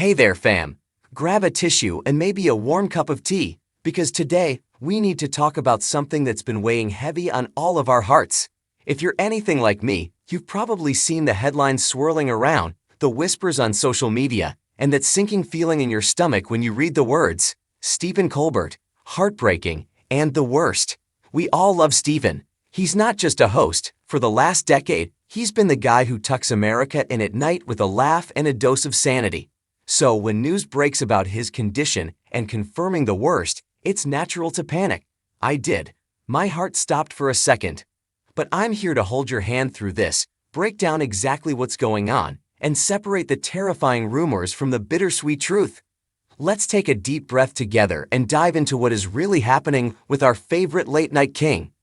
Hey there, fam. Grab a tissue and maybe a warm cup of tea, because today we need to talk about something that's been weighing heavy on all of our hearts. If you're anything like me, you've probably seen the headlines swirling around, the whispers on social media, and that sinking feeling in your stomach when you read the words, Stephen Colbert, heartbreaking, and the worst. We all love Stephen. He's not just a host. For the last decade, he's been the guy who tucks America in at night with a laugh and a dose of sanity. So when news breaks about his condition and confirming the worst, it's natural to panic. I did. My heart stopped for a second. But I'm here to hold your hand through this, break down exactly what's going on, and separate the terrifying rumors from the bittersweet truth. Let's take a deep breath together and dive into what is really happening with our favorite late-night king.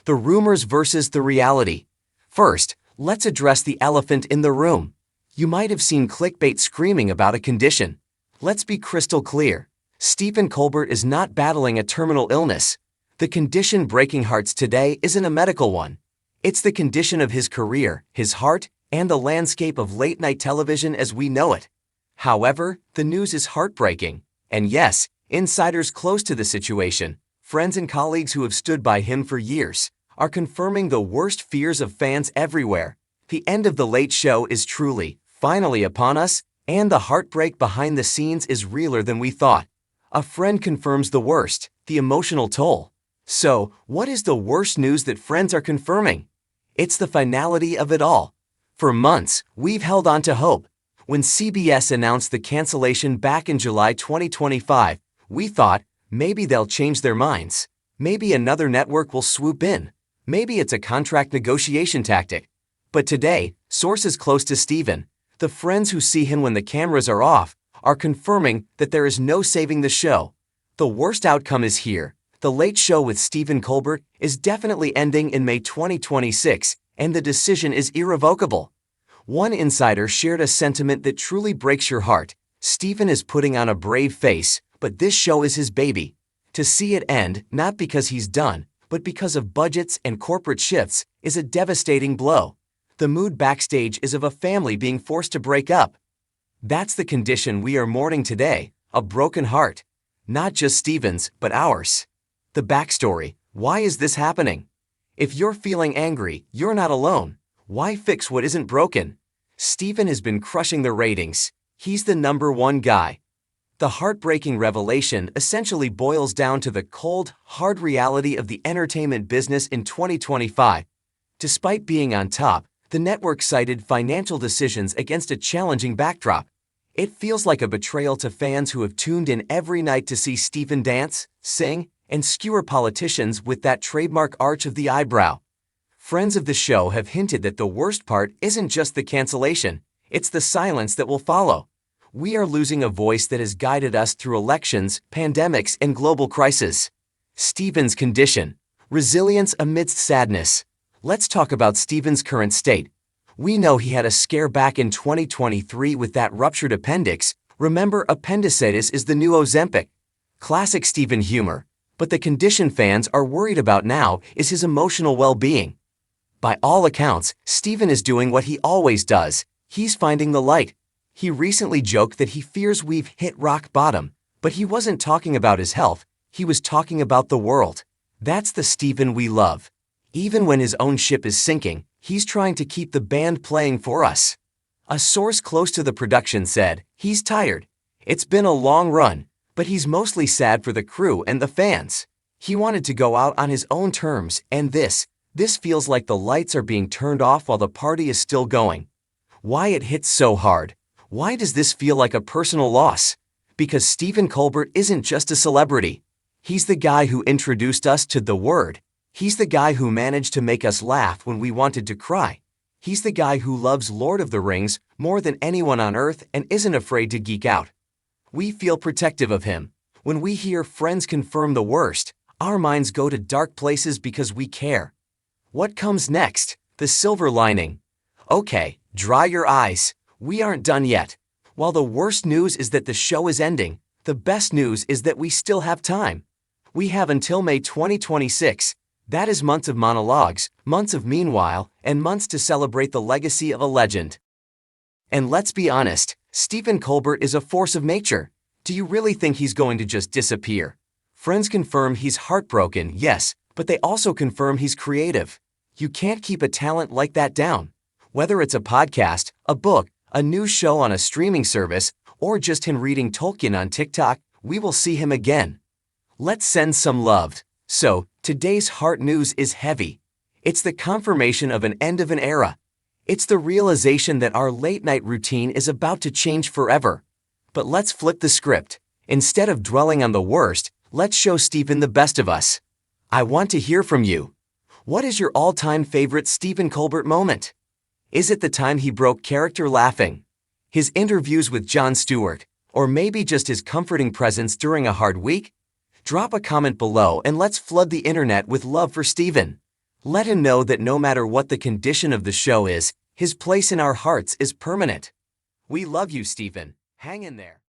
The rumors versus the reality. First, let's address the elephant in the room. You might have seen clickbait screaming about a condition. Let's be crystal clear. Stephen Colbert is not battling a terminal illness. The condition breaking hearts today isn't a medical one. It's the condition of his career, his heart, and the landscape of late-night television as we know it. However, the news is heartbreaking. And yes, insiders close to the situation, friends and colleagues who have stood by him for years, are confirming the worst fears of fans everywhere. The end of The Late Show is truly, finally upon us, and the heartbreak behind the scenes is realer than we thought. A friend confirms the worst, the emotional toll. So, what is the worst news that friends are confirming? It's the finality of it all. For months, we've held on to hope. When CBS announced the cancellation back in July 2025, we thought, maybe they'll change their minds. Maybe another network will swoop in. Maybe it's a contract negotiation tactic. But today, sources close to Stephen, the friends who see him when the cameras are off, are confirming that there is no saving the show. The worst outcome is here. The Late Show with Stephen Colbert is definitely ending in May 2026, and the decision is irrevocable. One insider shared a sentiment that truly breaks your heart. Stephen is putting on a brave face, but this show is his baby. To see it end, not because he's done, but because of budgets and corporate shifts, is a devastating blow. The mood backstage is of a family being forced to break up. That's the condition we are mourning today, a broken heart. Not just Stephen's, but ours. The backstory: why is this happening? If you're feeling angry, you're not alone. Why fix what isn't broken? Stephen has been crushing the ratings. He's the #1 guy. The heartbreaking revelation essentially boils down to the cold, hard reality of the entertainment business in 2025. Despite being on top, the network cited financial decisions against a challenging backdrop. It feels like a betrayal to fans who have tuned in every night to see Stephen dance, sing, and skewer politicians with that trademark arch of the eyebrow. Friends of the show have hinted that the worst part isn't just the cancellation, it's the silence that will follow. We are losing a voice that has guided us through elections, pandemics, and global crises. Stephen's condition: resilience amidst sadness. Let's talk about Stephen's current state. We know he had a scare back in 2023 with that ruptured appendix. Remember, appendicitis is the new Ozempic. Classic Stephen humor. But the condition fans are worried about now is his emotional well-being. By all accounts, Stephen is doing what he always does. He's finding the light. He recently joked that he fears we've hit rock bottom, but he wasn't talking about his health, he was talking about the world. That's the Stephen we love. Even when his own ship is sinking, he's trying to keep the band playing for us. A source close to the production said, he's tired. It's been a long run, but he's mostly sad for the crew and the fans. He wanted to go out on his own terms, and this feels like the lights are being turned off while the party is still going. Why it hits so hard? Why does this feel like a personal loss? Because Stephen Colbert isn't just a celebrity. He's the guy who introduced us to the word. He's the guy who managed to make us laugh when we wanted to cry. He's the guy who loves Lord of the Rings more than anyone on earth and isn't afraid to geek out. We feel protective of him. When we hear friends confirm the worst, our minds go to dark places because we care. What comes next? The silver lining. Okay, dry your eyes. We aren't done yet. While the worst news is that the show is ending, the best news is that we still have time. We have until May 2026. That is months of monologues, months of meanwhile, and months to celebrate the legacy of a legend. And let's be honest, Stephen Colbert is a force of nature. Do you really think he's going to just disappear? Friends confirm he's heartbroken, yes, but they also confirm he's creative. You can't keep a talent like that down. Whether it's a podcast, a book, a new show on a streaming service, or just him reading Tolkien on TikTok, we will see him again. Let's send some love. So, today's heart news is heavy. It's the confirmation of an end of an era. It's the realization that our late-night routine is about to change forever. But let's flip the script. Instead of dwelling on the worst, let's show Stephen the best of us. I want to hear from you. What is your all-time favorite Stephen Colbert moment? Is it the time he broke character laughing? His interviews with Jon Stewart? Or maybe just his comforting presence during a hard week? Drop a comment below and let's flood the internet with love for Stephen. Let him know that no matter what the condition of the show is, his place in our hearts is permanent. We love you, Stephen. Hang in there.